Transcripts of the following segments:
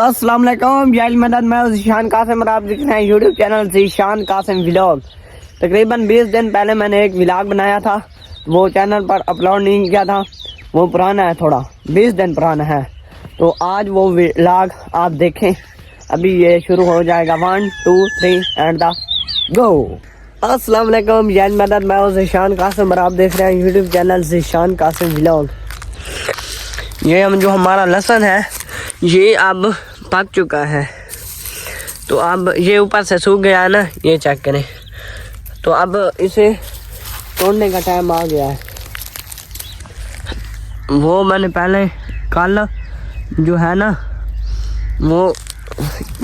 अस्सलाम वालेकुम यार मदद मैं ज़ीशान कासिम और आप देख रहे हैं YouTube channel Zeeshan Qasim vlog. तकरीबन 20 दिन पहले मैंने एक व्लॉग बनाया था, वो चैनल पर अपलोड नहीं किया था, वो पुराना है, थोड़ा 20 दिन पुराना है। तो आज वो व्लॉग आप देखें, अभी ये शुरू हो जाएगा। 1 2 3 एंड द गो। अस्सलाम वालेकुम यार मदद मैं ज़ीशान कासिम और आप देख रहे हैं YouTube channel Zeeshan Qasim vlog. ये जो हमारा लहसुन है ये अब पक चुका है, तो अब ये ऊपर से सूख गया है ना, ये चेक करें। तो अब इसे तोड़ने का टाइम आ गया है। वो मैंने पहले कल जो है ना, वो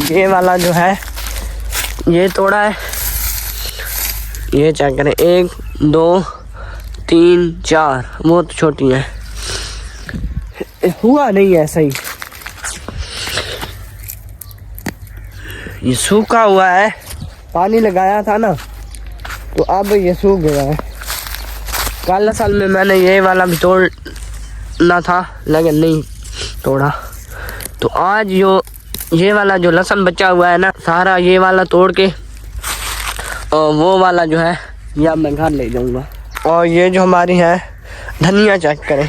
ये वाला जो है ये तोड़ा है, ये चेक करें। 1 2 3 4 वो तो छोटी है, हुआ नहीं है सही, ये सूखा हुआ है, पानी लगाया था ना तो अब ये सूख गया है। कल साल में मैंने ये वाला भी तोड़ना था लेकिन नहीं तोड़ा, तो आज जो ये वाला जो लहसुन बचा हुआ है ना, सारा ये वाला तोड़ के और वो वाला जो है ये मैं घर ले जाऊंगा। और ये जो हमारी है धनिया चेक करें,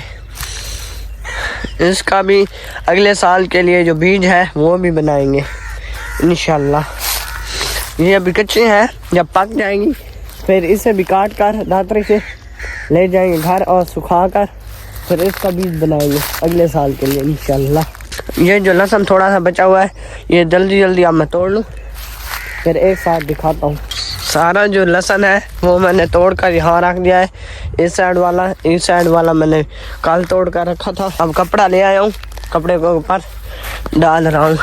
इसका भी अगले साल के लिए जो बीज है वो भी बनाएंगे इंशाल्लाह। ये अभी कच्चे हैं, जब पक जाएंगी फिर इसे भी काट कर दातरी से ले जाएंगे घर और सुखा कर फिर इसका बीज बनाएंगे अगले साल के लिए इंशाल्लाह। ये जो लहसुन थोड़ा सा बचा हुआ है ये जल्दी जल्दी अब मैं तोड़ लूँ, फिर एक साथ दिखाता हूँ। सारा जो लहसुन है वो मैंने तोड़ कर यहाँ रख दिया है। इस साइड वाला मैंने कल तोड़ कर रखा था। अब कपड़ा ले आया हूँ, कपड़े को ऊपर डाल रहा हूँ।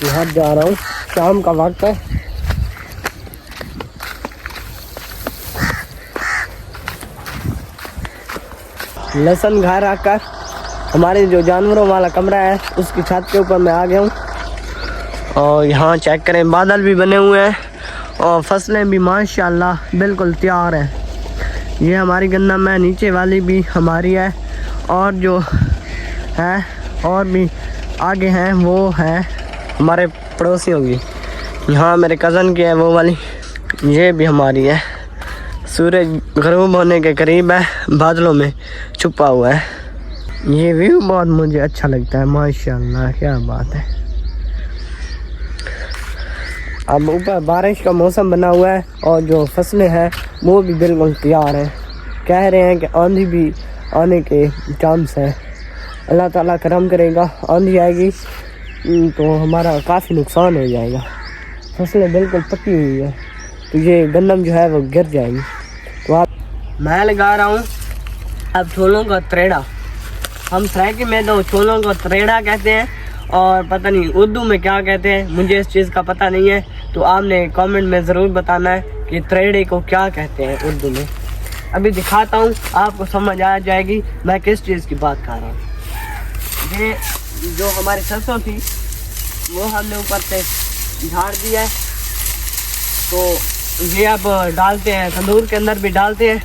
घर जा रहा हूँ, शाम का वक्त है। लहसुन घर आकर हमारे जो जानवरों वाला कमरा है उसकी छत के ऊपर मैं आ गया हूँ। और यहाँ चेक करें, बादल भी बने हुए हैं और फसलें भी माशाल्लाह बिल्कुल तैयार हैं। ये हमारी गन्ना में नीचे वाली भी हमारी है, और जो है और भी आगे हैं वो है हमारे पड़ोसियों की। यहाँ मेरे कज़न की है वो वाली, ये भी हमारी है। सूरज ग़रूब होने के करीब है, बादलों में छुपा हुआ है। ये व्यू बहुत मुझे अच्छा लगता है, माशाल्लाह क्या बात है। अब ऊपर बारिश का मौसम बना हुआ है और जो फसलें हैं वो भी बिल्कुल तैयार हैं। कह रहे हैं कि आंधी भी आने के चांस है, अल्लाह ताला करम करेगा, आंधी आएगी तो हमारा काफ़ी नुकसान हो जाएगा। फसलें बिल्कुल पकी हुई है तो ये गन्नम जो है वो गिर जाएगी। तो आप मैं लगा रहा हूँ अब छोलों का त्रेड़ा। हम सराइकी में तो छोलों को त्रेड़ा कहते हैं, और पता नहीं उर्दू में क्या कहते हैं, मुझे इस चीज़ का पता नहीं है। तो आपने कमेंट में ज़रूर बताना है कि त्रेड़े को क्या कहते हैं उर्दू में। अभी दिखाता हूँ, आपको समझ आ जाएगी मैं किस चीज़ की बात कर रहा हूँ। ये जो हमारी सरसों थी वो हमने ऊपर से झाड़ दिया है, तो ये अब डालते हैं तंदूर के अंदर भी डालते हैं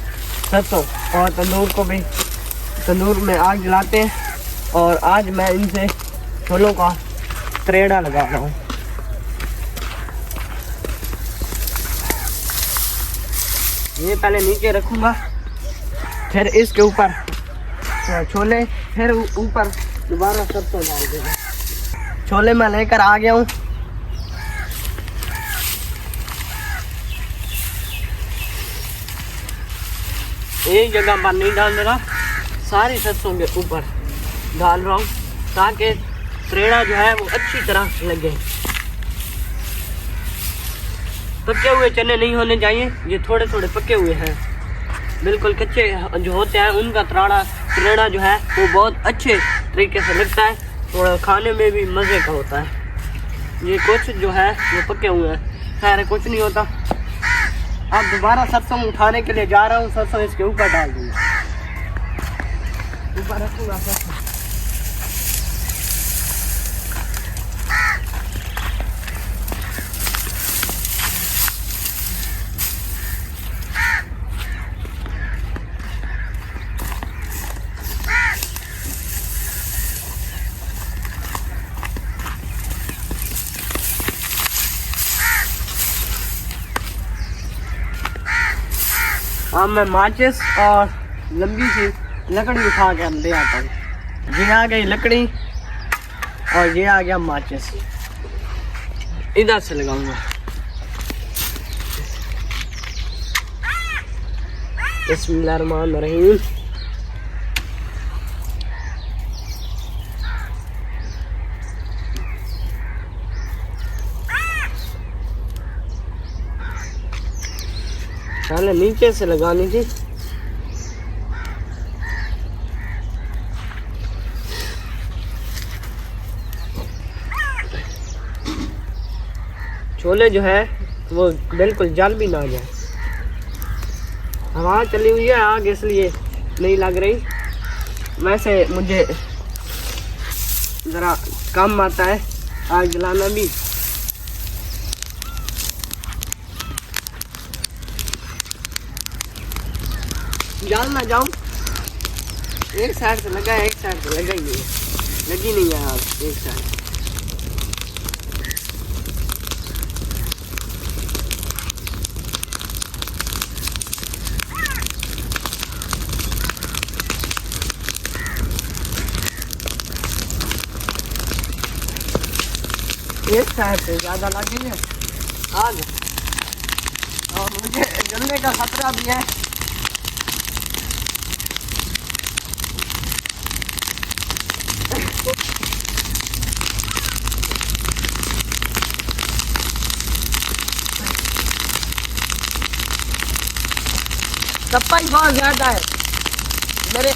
सरसों, और तंदूर में आग जलाते हैं। और आज मैं इनसे छोलों का त्रेड़ा लगा रहा हूँ। ये पहले नीचे रखूँगा, फिर इसके ऊपर छोले, फिर ऊपर दोबारा सरसों डाल देंगे। छोले मैं लेकर आ गया हूँ। एक जगह पर नहीं डाल रहा, सारी सरसों के ऊपर डाल रहा हूँ ताकि त्रेड़ा जो है वो अच्छी तरह लगे। पके हुए चने नहीं होने चाहिए, ये थोड़े थोड़े पके हुए हैं। बिल्कुल कच्चे जो होते हैं उनका त्रेड़ा जो है वो बहुत अच्छे तरीके से लगता है, थोड़ा खाने में भी मज़े का होता है। ये कुछ जो है वो पके हुए हैं, खैर कुछ नहीं होता। अब दोबारा सरसों उठाने के लिए जा रहा हूँ, सरसों इसके ऊपर डाल दूँगा, ऊपर रखूँगा सरसों। अब मैं माचिस और लंबी सी लकड़ी उठा के दे आता हूँ। ये आ गई लकड़ी और ये आ गया माचिस। इधर से लगाऊंगा। बिस्मिल्लाहिर्रहमानिर्रहीम। पहले नीचे से लगानी थी। छोले जो है वो बिल्कुल जल भी ना जाए। हवा चली हुई है आग इसलिए नहीं लग रही। वैसे मुझे ज़रा कम आता है आग जलाना भी। जल ना जाऊं। एक साइड से लगा है, एक साइड से लगा ही नहीं है, लगी नहीं है आग एक साइड। एक साइड से ज़्यादा लगी है आग और मुझे जलने का खतरा भी है। सफाई बहुत ज़्यादा है मेरे।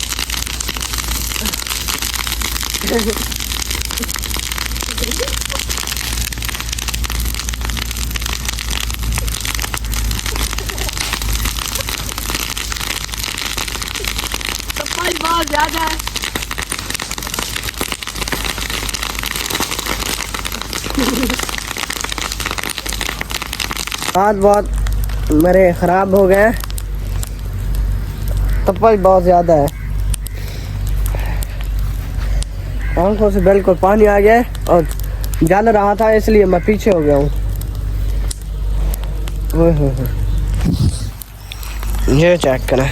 सफाई बहुत ज़्यादा है। हाथ बहुत मेरे ख़राब हो गए। तपश बहुत ज़्यादा है। आंखों से बिल्कुल पानी आ गया और जल रहा था इसलिए मैं पीछे हो गया हूँ। ये चेक करें।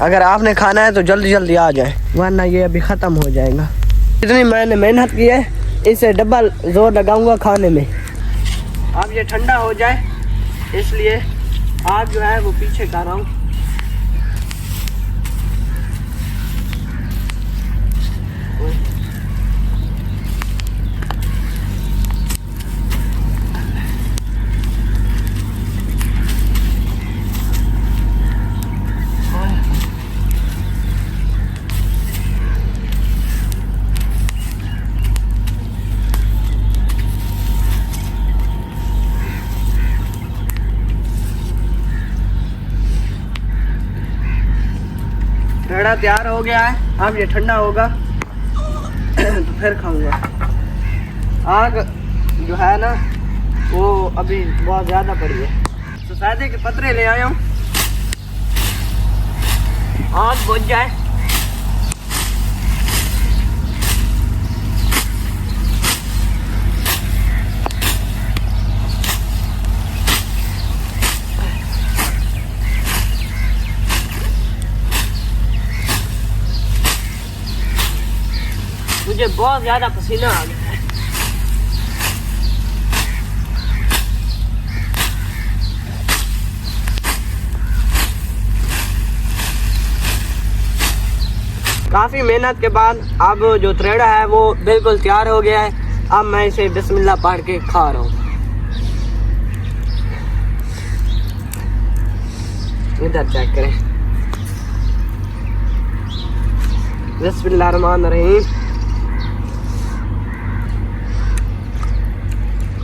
अगर आपने खाना है तो जल्दी जल्दी आ जाए वरना ये अभी ख़त्म हो जाएगा। इतनी मैंने मेहनत की है, इसे डबल जोर लगाऊंगा खाने में। अब ये ठंडा हो जाए इसलिए आग जो है वो पीछे कर रहा हूँ। रेड़ा तैयार हो गया है। अब ये ठंडा होगा तो फिर खाऊंगा। आग जो है ना वो अभी बहुत ज़्यादा पड़ी है तो सफेदे के पत्रे ले आया हूँ। आग बुझ जाए। मुझे बहुत ज़्यादा पसीना आ गया है। काफ़ी मेहनत के बाद अब जो त्रेड़ा है वो बिल्कुल तैयार हो गया है। अब मैं इसे बिस्मिल्लाह पढ़ के खा रहा हूँ। इधर चेक करें। बिस्मिल्लाहिर्रहमानिर्रहीम।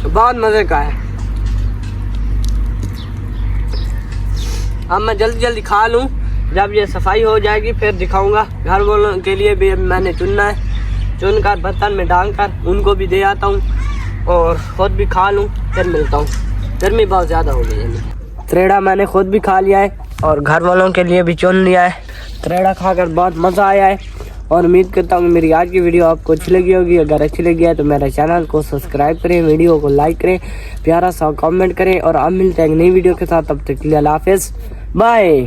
बहुत मज़े का है। अब मैं जल्दी जल्दी खा लूँ। जब ये सफाई हो जाएगी फिर दिखाऊंगा। घर वालों के लिए भी मैंने चुनना है, चुनकर बर्तन में डालकर उनको भी दे आता हूँ और ख़ुद भी खा लूँ। फिर मिलता हूँ। गर्मी बहुत ज़्यादा हो गई है। त्रेड़ा मैंने खुद भी खा लिया है और घर वालों के लिए भी चुन लिया है। त्रेड़ा खाकर बहुत मज़ा आया है और उम्मीद करता हूँ मेरी आज की वीडियो आपको अच्छी लगी होगी। अगर अच्छी लगी है तो मेरे चैनल को सब्सक्राइब करें, वीडियो को लाइक करें, प्यारा सा कमेंट करें और अब मिलते हैं एक नई वीडियो के साथ। तब तक के लिए अल्लाह हाफिज़, बाय।